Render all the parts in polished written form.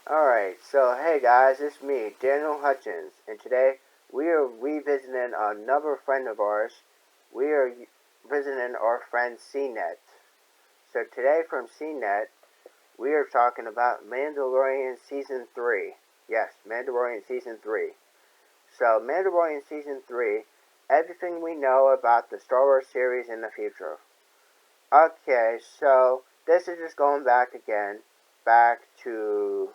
Alright, so hey guys, it's me, Daniel Hutchins, and today we are revisiting another friend of ours. We are visiting our friend CNET. So today from CNET, we are talking about Mandalorian Season 3. Yes, Mandalorian Season 3. So, Mandalorian Season 3, everything we know about the Star Wars series in the future. Okay, so this is just going back again, back to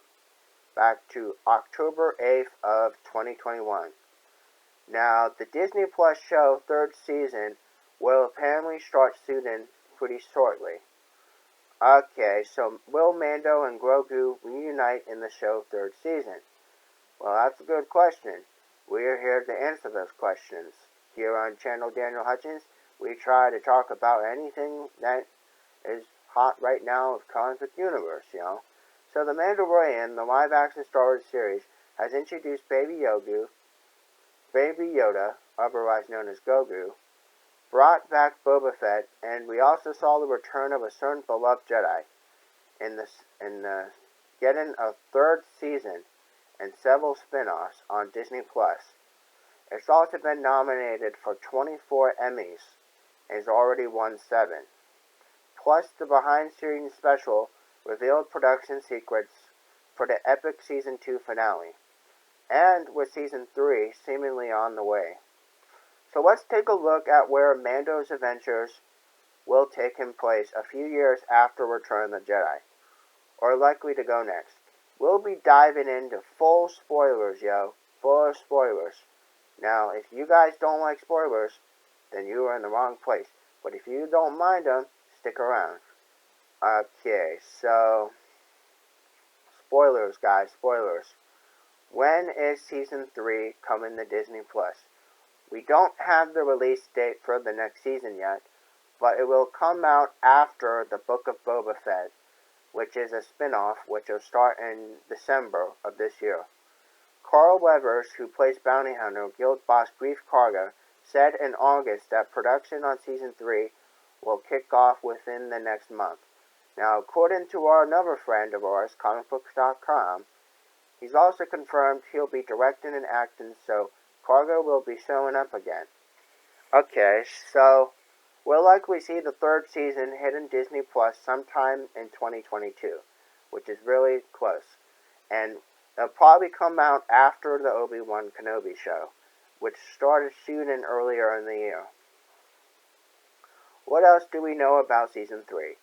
October 8th of 2021. Now, the Disney Plus show third season will apparently start shooting pretty shortly. Okay, so will Mando and Grogu reunite in the show third season? Well, that's a good question. We are here to answer those questions. Here on Channel Daniel Hutchins, we try to talk about anything that is hot right now of comic book universe, So The Mandalorian, the live-action Star Wars series, has introduced Baby Yoda, otherwise known as Grogu, brought back Boba Fett, and we also saw the return of a certain beloved Jedi in getting a third season and several spin-offs on Disney Plus. It's also been nominated for 24 Emmys and has already won 7. Plus, the behind-the-scenes special revealed production secrets for the epic Season 2 finale, and with Season 3 seemingly on the way. So let's take a look at where Mando's adventures will take place a few years after Return of the Jedi, or likely to go next. We'll be diving into full spoilers, full of spoilers. Now, if you guys don't like spoilers, then you are in the wrong place. But if you don't mind them, stick around. Okay, so spoilers, guys, spoilers. When is Season 3 coming to Disney Plus? We don't have the release date for the next season yet, but it will come out after the Book of Boba Fett, which is a spin-off which will start in December of this year. Carl Weathers, who plays bounty hunter guild boss Grief Karga, said in August that production on Season 3 will kick off within the next month. Now, according to another friend of ours, comicbooks.com, he's also confirmed he'll be directing and acting, so Karga will be showing up again. Okay, so we'll likely see the third season hitting Disney Plus sometime in 2022, which is really close. And it'll probably come out after the Obi-Wan Kenobi show, which started shooting earlier in the year. What else do we know about Season 3?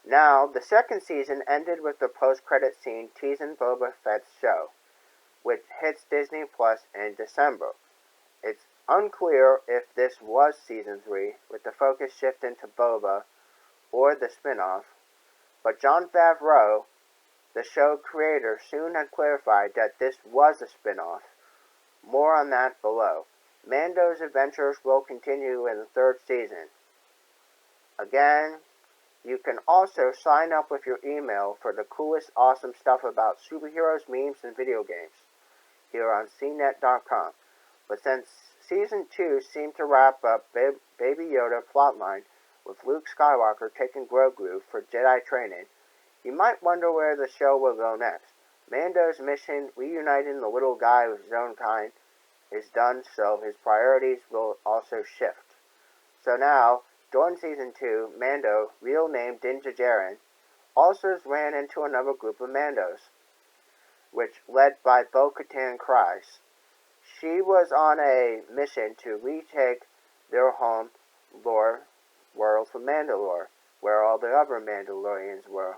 Now, the second season ended with the post-credit scene teasing Boba Fett's show, which hits Disney Plus in December. It's unclear if this was Season 3, with the focus shifting to Boba or the spin-off, but Jon Favreau, the show creator, soon had clarified that this was a spin-off. More on that below. Mando's adventures will continue in the third season. Again, you can also sign up with your email for the coolest, awesome stuff about superheroes, memes, and video games here on CNET.com. But since Season 2 seemed to wrap up Baby Yoda plotline with Luke Skywalker taking Grogu for Jedi training, you might wonder where the show will go next. Mando's mission, reuniting the little guy with his own kind, is done, so his priorities will also shift. So now, during Season 2, Mando, real name Din Djarin, also ran into another group of Mandos, which led by Bo-Katan Kryze. She was on a mission to retake their home world from Mandalore, where all the other Mandalorians were,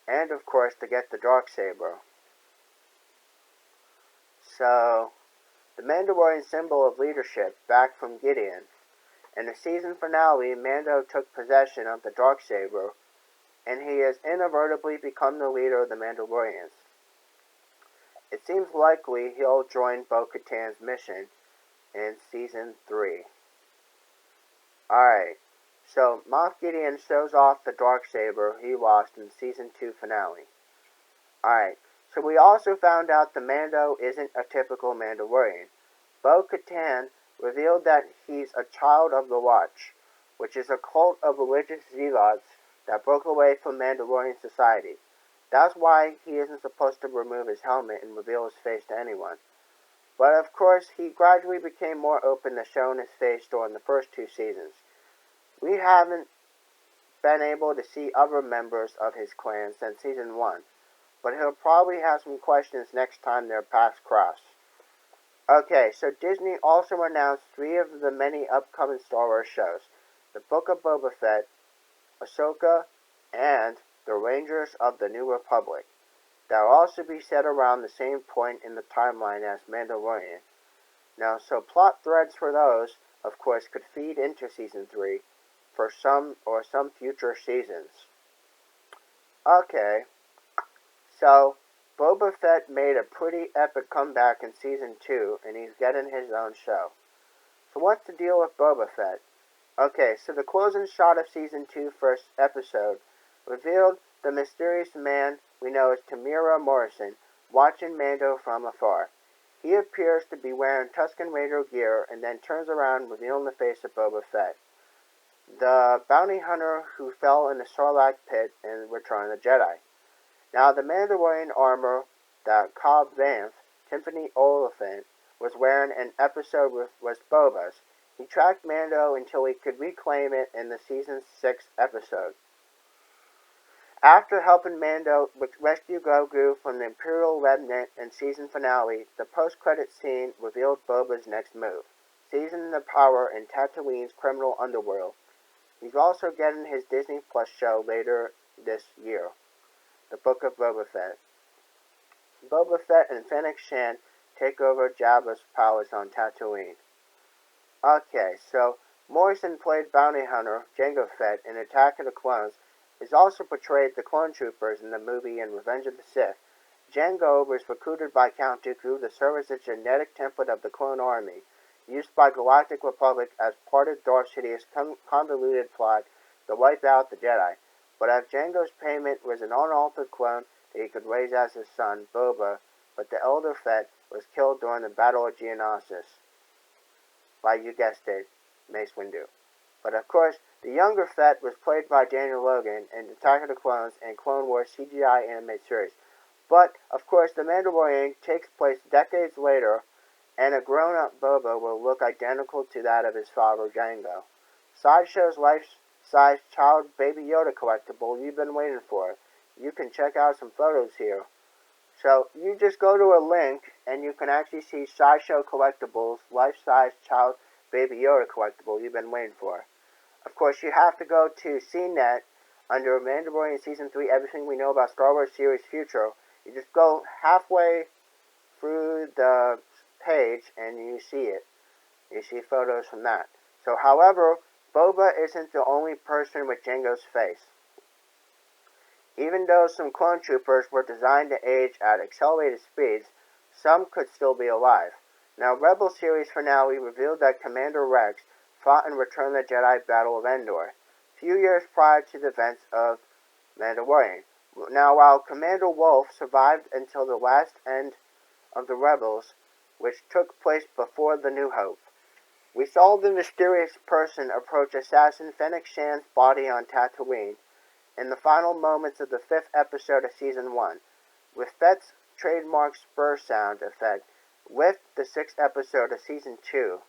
and of course to get the Darksaber. So, the Mandalorian symbol of leadership back from Gideon. In the season finale, Mando took possession of the Darksaber, and he has inadvertently become the leader of the Mandalorians. It seems likely he'll join Bo-Katan's mission in Season 3. Alright, so Moff Gideon shows off the Darksaber he lost in Season 2 finale. Alright, so we also found out the Mando isn't a typical Mandalorian. Bo-Katan revealed that he's a child of the Watch, which is a cult of religious zealots that broke away from Mandalorian society. That's why he isn't supposed to remove his helmet and reveal his face to anyone. But of course, he gradually became more open to showing his face during the first 2 seasons. We haven't been able to see other members of his clan since season 1, but he'll probably have some questions next time their paths cross. Okay, so Disney also announced 3 of the many upcoming Star Wars shows: The Book of Boba Fett, Ahsoka, and The Rangers of the New Republic. They'll also be set around the same point in the timeline as Mandalorian. Now, so plot threads for those, of course, could feed into Season 3 for some future seasons. Okay, so Boba Fett made a pretty epic comeback in Season 2, and he's getting his own show. So what's the deal with Boba Fett? Okay, so the closing shot of Season 2 first episode revealed the mysterious man we know as Temuera Morrison watching Mando from afar. He appears to be wearing Tusken Raider gear and then turns around, revealing the face of Boba Fett, the bounty hunter who fell in the Sarlacc pit in Return of the Jedi. Now, the Mandalorian armor that Cobb Vanth, Tiffany Oliphant, was wearing in episode was Boba's. He tracked Mando until he could reclaim it in the Season 6 episode. After helping Mando rescue Grogu from the Imperial Remnant in season finale, the post-credits scene revealed Boba's next move, seizing the power in Tatooine's criminal underworld. He's also getting his Disney Plus show later this year, The Book of Boba Fett. Boba Fett and Fennec Shand take over Jabba's palace on Tatooine. Okay, so Morrison played bounty hunter Jango Fett in Attack of the Clones. He's also portrayed the clone troopers in the movie in Revenge of the Sith. Jango was recruited by Count Dooku to serve as the genetic template of the clone army, used by Galactic Republic as part of Darth Sidious's convoluted plot to wipe out the Jedi. But as Jango's payment was an unaltered clone that he could raise as his son, Boba, but the elder Fett was killed during the Battle of Geonosis by, you guessed it, Mace Windu. But of course, the younger Fett was played by Daniel Logan in Attack of the Clones and Clone Wars CGI animated series. But, of course, The Mandalorian takes place decades later, and a grown-up Boba will look identical to that of his father, Jango. Sideshow's life-size child Baby Yoda collectible you've been waiting for. You can check out some photos here. So, you just go to a link, and you can actually see Sideshow Collectibles life-size child Baby Yoda collectible you've been waiting for. Of course, you have to go to CNET under Mandalorian Season 3, Everything We Know About Star Wars Series Future. You just go halfway through the page and you see it. You see photos from that. So, however, Boba isn't the only person with Jango's face. Even though some clone troopers were designed to age at accelerated speeds, some could still be alive. Now, Rebel Series finale revealed that Commander Rex fought in Return of the Jedi Battle of Endor, few years prior to the events of Mandalorian. Now, while Commander Wolf survived until the last end of the Rebels, which took place before the New Hope, we saw the mysterious person approach assassin Fennec Shand's body on Tatooine in the final moments of the 5th episode of Season 1, with Fett's trademark spur sound effect, with the 6th episode of Season 2,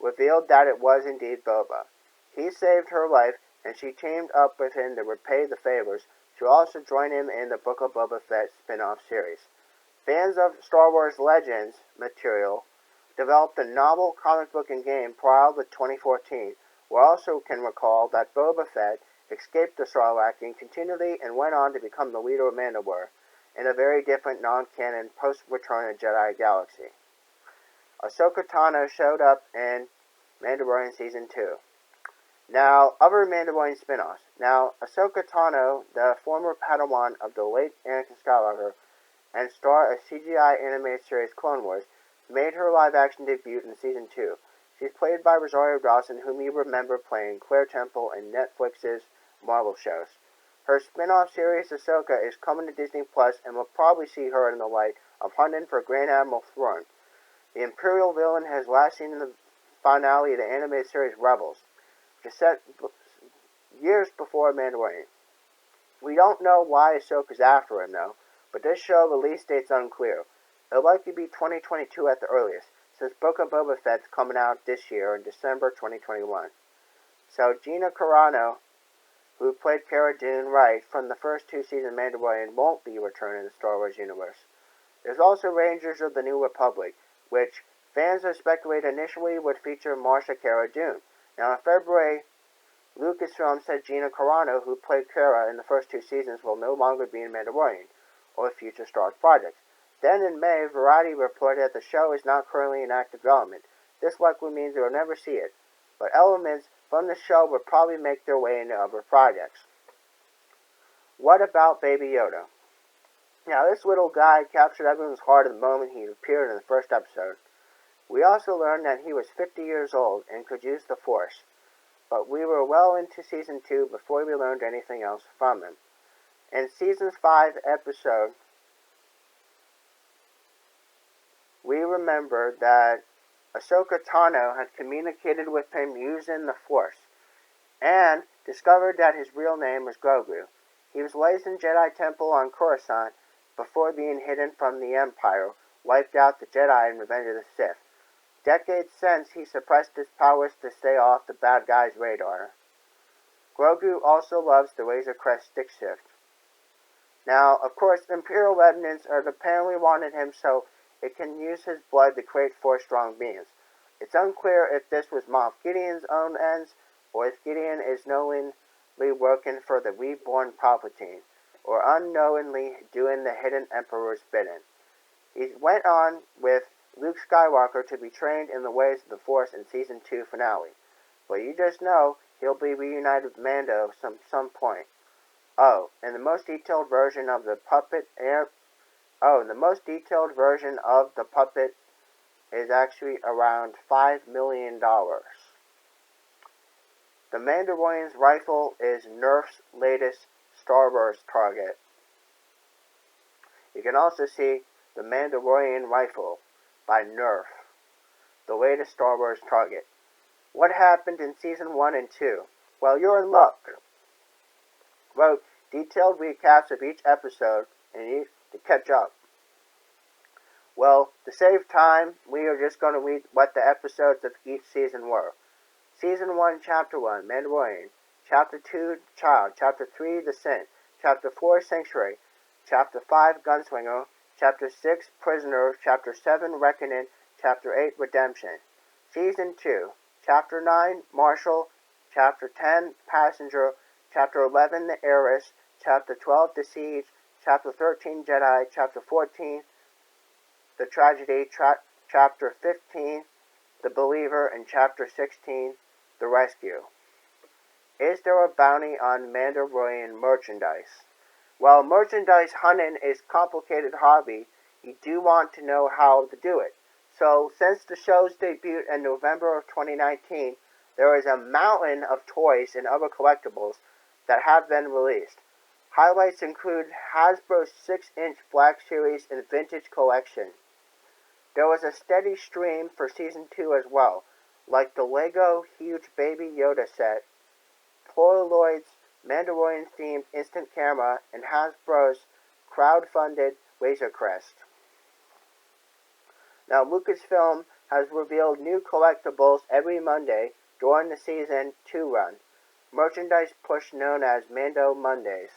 revealed that it was indeed Boba. He saved her life, and she teamed up with him to repay the favors, to also join him in the Book of Boba Fett spin-off series. Fans of Star Wars Legends material developed a novel, comic book, and game prior to 2014, where also can recall that Boba Fett escaped the Sarlacc continually and went on to become the leader of Mandalore, in a very different non-canon post-Return of Jedi galaxy. Ahsoka Tano showed up in Mandalorian Season 2. Now, other Mandalorian spin-offs. Now, Ahsoka Tano, the former Padawan of the late Anakin Skywalker, and star of CGI animated series Clone Wars, made her live-action debut in Season 2. She's played by Rosario Dawson, whom you remember playing Claire Temple in Netflix's Marvel shows. Her spin-off series, Ahsoka, is coming to Disney Plus, and we'll probably see her in the light of hunting for Grand Admiral Thrawn. The Imperial villain has last seen in the finale of the animated series Rebels, which is set years before Mandalorian. We don't know why Ahsoka's after him, though, but this show release date's unclear. It'll likely be 2022 at the earliest, since Book of Boba Fett's coming out this year in December 2021. So Gina Carano, who played Cara Dune right from the first 2 seasons of Mandalorian, won't be returning to the Star Wars universe. There's also Rangers of the New Republic, which fans have speculated initially would feature Marsha Cara Dune. Now in February, Lucasfilm said Gina Carano, who played Cara in the first 2 seasons, will no longer be in Mandalorian or future Star Wars projects. Then in May, Variety reported that the show is not currently in active development. This likely means we will never see it, but elements from the show will probably make their way into other projects. What about Baby Yoda? Now, this little guy captured everyone's heart at the moment he appeared in the first episode. We also learned that he was 50 years old and could use the Force, but we were well into Season 2 before we learned anything else from him. In Season 5 episode, we remembered that Ahsoka Tano had communicated with him using the Force, and discovered that his real name was Grogu. He was raised in Jedi Temple on Coruscant before being hidden from the Empire, wiped out the Jedi in Revenge of the Sith. Decades since, he suppressed his powers to stay off the bad guy's radar. Grogu also loves the Razor Crest stick shift. Now, of course, Imperial remnants are apparently wanted him so it can use his blood to create 4 strong beings. It's unclear if this was Moff Gideon's own ends, or if Gideon is knowingly working for the reborn Palpatine, or unknowingly doing the hidden Emperor's bidding. He went on with Luke Skywalker to be trained in the ways of the Force in Season 2 finale, but you just know he'll be reunited with Mando some point. And the most detailed version of the puppet is actually around $5 million. The Mandalorian's rifle is Nerf's latest Star Wars target. You can also see the Mandalorian rifle by Nerf, the latest Star Wars target. What happened in Season 1 and 2? Well, you're in luck. Wrote detailed recaps of each episode and you to catch up. Well, to save time, we are just going to read what the episodes of each season were. Season 1, Chapter 1, Mandalorian. Chapter 2, Child. Chapter 3, Descent. Chapter 4, Sanctuary. Chapter 5, Gunslinger. Chapter 6, Prisoner. Chapter 7, Reckoning. Chapter 8, Redemption. Season 2, Chapter 9, Marshall. Chapter 10, Passenger. Chapter 11, The Heiress. Chapter 12, The Siege. Chapter 13, Jedi. Chapter 14, The Tragedy. Chapter 15, The Believer. And Chapter 16, The Rescue. Is there a bounty on Mandalorian merchandise? While merchandise hunting is a complicated hobby, you do want to know how to do it. So, since the show's debut in November of 2019, there is a mountain of toys and other collectibles that have been released. Highlights include Hasbro's 6-inch Black Series and Vintage Collection. There was a steady stream for Season 2 as well, like the Lego Huge Baby Yoda set, Polaroid's Mandalorian-themed instant camera, and Hasbro's crowd-funded Razor Crest. Now, Lucasfilm has revealed new collectibles every Monday during the Season 2 run, merchandise push known as Mando Mondays.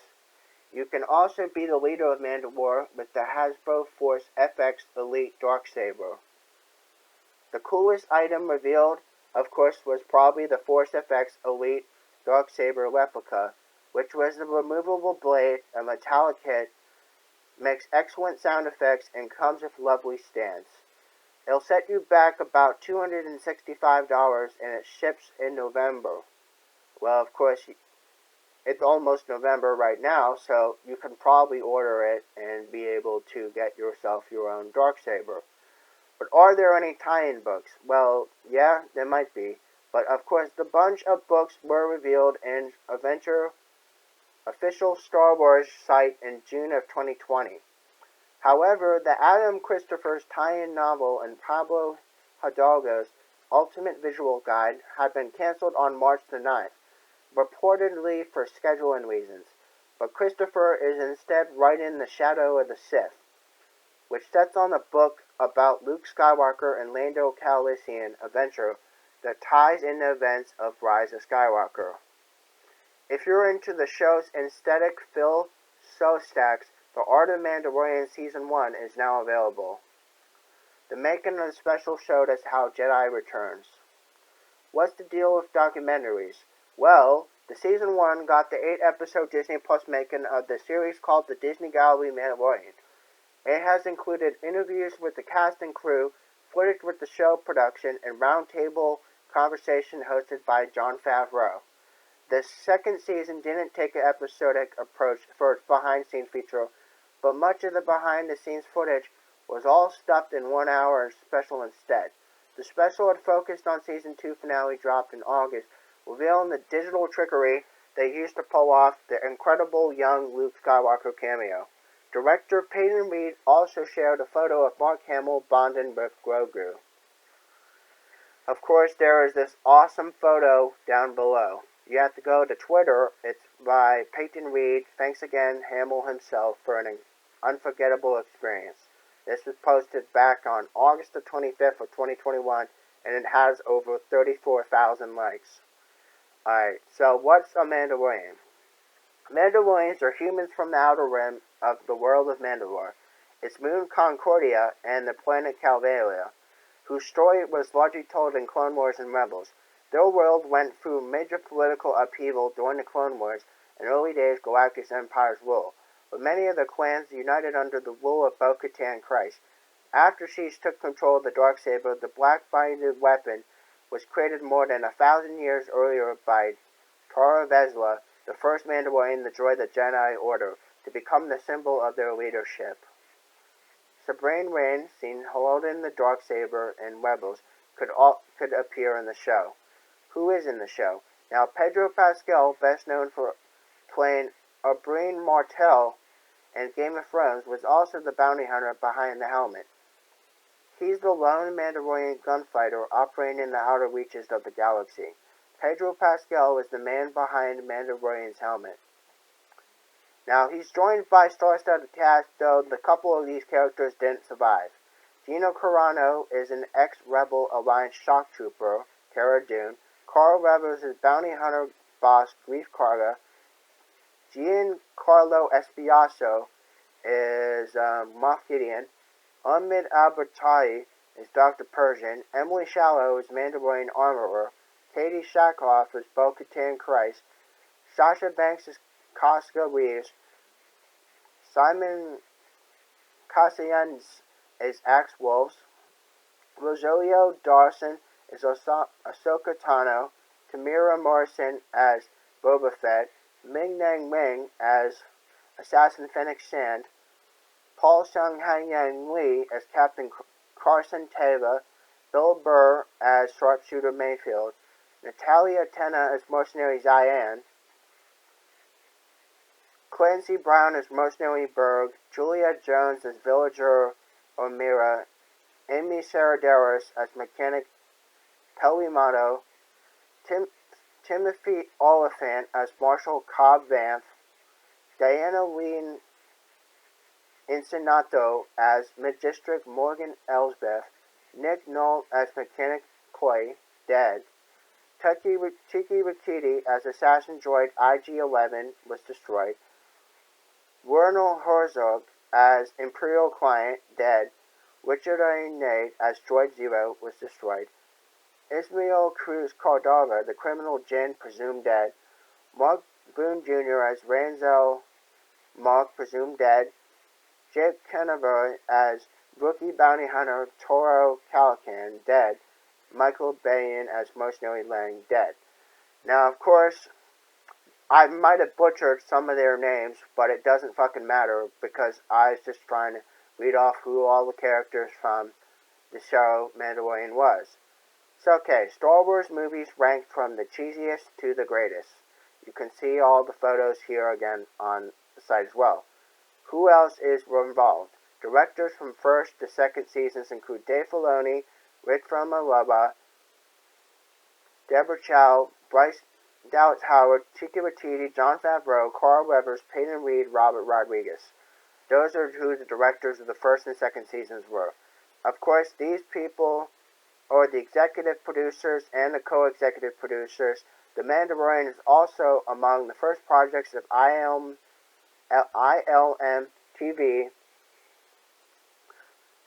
You can also be the leader of Mandalore with the Hasbro Force FX Elite Darksaber. The coolest item revealed, of course, was probably the Force FX Elite Darksaber replica, which was the removable blade, a metallic hit, makes excellent sound effects, and comes with lovely stands. It'll set you back about $265 and it ships in November. Well, of course, it's almost November right now, so you can probably order it and be able to get yourself your own Darksaber. But are there any tie-in books? Well, yeah, there might be. But of course, the bunch of books were revealed in Adventure official Star Wars site in June of 2020. However, the Adam Christopher's tie-in novel and Pablo Hidalgo's Ultimate Visual Guide had been canceled on March the 9th, reportedly for scheduling reasons. but Christopher is instead writing The Shadow of the Sith, which sets on a book about Luke Skywalker and Lando Calrissian adventure that ties in the events of Rise of Skywalker. If you're into the show's aesthetic, Phil Szostak's The Art of Mandalorian Season 1 is now available. The making of the special showed us how Jedi returns. What's the deal with documentaries? Well, the Season 1 got the 8-episode Disney Plus making of the series called The Disney Gallery Mandalorian. It has included interviews with the cast and crew, footage with the show production, and roundtable conversation hosted by Jon Favreau. The second season didn't take an episodic approach for its behind-the-scenes feature, but much of the behind-the-scenes footage was all stuffed in 1 hour special instead. The special had focused on Season 2 finale dropped in August, revealing the digital trickery they used to pull off the incredible young Luke Skywalker cameo. Director Peyton Reed also shared a photo of Mark Hamill bonding with Grogu. Of course, there is this awesome photo down below. You have to go to Twitter. It's by Peyton Reed. Thanks again, Hamill himself, for an unforgettable experience. This was posted back on August the 25th of 2021, and it has over 34,000 likes. Alright, so what's a Mandalorian? Mandalorians are humans from the outer rim of the world of Mandalore, its moon Concordia, and the planet Calvaria, whose story was largely told in Clone Wars and Rebels. Their world went through major political upheaval during the Clone Wars and early days Galactic Empire's rule, but many of the clans united under the rule of Bo-Katan Kryze. After she took control of the Darksaber, the black-binded weapon was created more than 1,000 years earlier by Tara Vesla, the first Mandalorian to join the Jedi Order, to become the symbol of their leadership. Sabrine Wren, seen holding the Darksaber in Rebels, could appear in the show. Who is in the show? Now, Pedro Pascal, best known for playing Oberyn Martell in Game of Thrones, was also the bounty hunter behind the helmet. He's the lone Mandalorian gunfighter operating in the outer reaches of the galaxy. Pedro Pascal is the man behind Mandalorian's helmet. Now, he's joined by star-studded cast, though the couple of these characters didn't survive. Gina Carano is an ex-Rebel Alliance shock trooper, Cara Dune. Carl Weathers is bounty hunter boss, Grief Karga. Giancarlo Esposito is Moff Gideon. Ahmed Albertai is Dr. Persian. Emily Shallow is Mandalorian Armorer. Katie Sackhoff is Bo-Katan Kryze. Sasha Banks is Casca Reeves. Simon Cassians is Axe Wolves. Rosario Dawson is Ahsoka Tano. Tamira Morrison as Boba Fett. Ming-Na Wen as Assassin Fennec Shand. Paul Sun-Hyang Lee as Captain Carson Teva. Bill Burr as Sharpshooter Mayfield. Natalia Tena as Mercenary Zian. Clancy Brown as Mercenary Berg. Julia Jones as Villager O'Meara. Amy Saradaris as Mechanic Pelimato. Timothy Oliphant as Marshal Cobb Vanth. Diana Lynn Insinato as Magistrate Morgan Elsbeth. Nick Nolte as Mechanic Clay, dead. Tiki Rikiti as Assassin Droid IG-11 was destroyed. Werner Herzog as Imperial Client, dead. Richard Nade as Droid Zero was destroyed. Ismael Cruz Cardava, the criminal Jin, presumed dead. Mark Boone Jr. as Ranzel Mark, presumed dead. Jake Kennever as rookie bounty hunter Toro Calican, dead. Michael Bayan as Mercenary Lang, dead. Now, of course, I might have butchered some of their names, but it doesn't fucking matter because I was just trying to read off who all the characters from the show Mandalorian was. So, okay, Star Wars movies ranked from the cheesiest to the greatest. You can see all the photos here again on the site as well. Who else is involved? Directors from first to second seasons include Dave Filoni, Rick from Alaba, Deborah Chow, Bryce Dallas Howard, Taika Waititi, Jon Favreau, Carl Weathers, Peyton Reed, Robert Rodriguez. Those are who the directors of the first and second seasons were. Of course, these people are the executive producers and the co-executive producers. The Mandalorian is also among the first projects of ILM TV,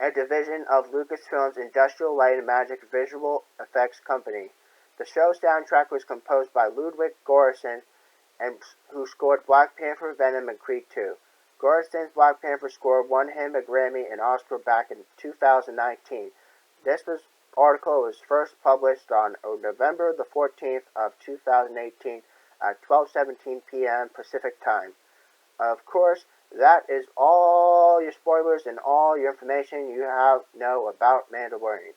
a division of Lucasfilm's Industrial Light and Magic visual effects company. The show's soundtrack was composed by Ludwig Göransson, who scored Black Panther, Venom, and Creed 2. Göransson's Black Panther score won him a Grammy and Oscar back in 2019. This article was first published on November the 14th of 2018 at 12:17 p.m. Pacific Time. Of course, that is all your spoilers and all your information you know about Mandalorian.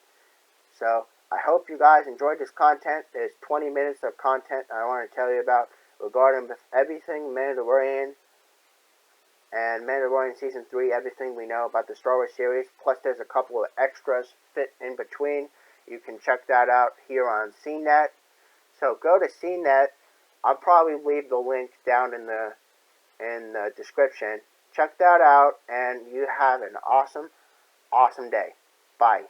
So, I hope you guys enjoyed this content. There's 20 minutes of content I want to tell you about regarding everything Mandalorian and Mandalorian Season 3, everything we know about the Star Wars series, plus there's a couple of extras fit in between. You can check that out here on CNET. So go to CNET. I'll probably leave the link down in the description. Check that out, and you have an awesome day. Bye.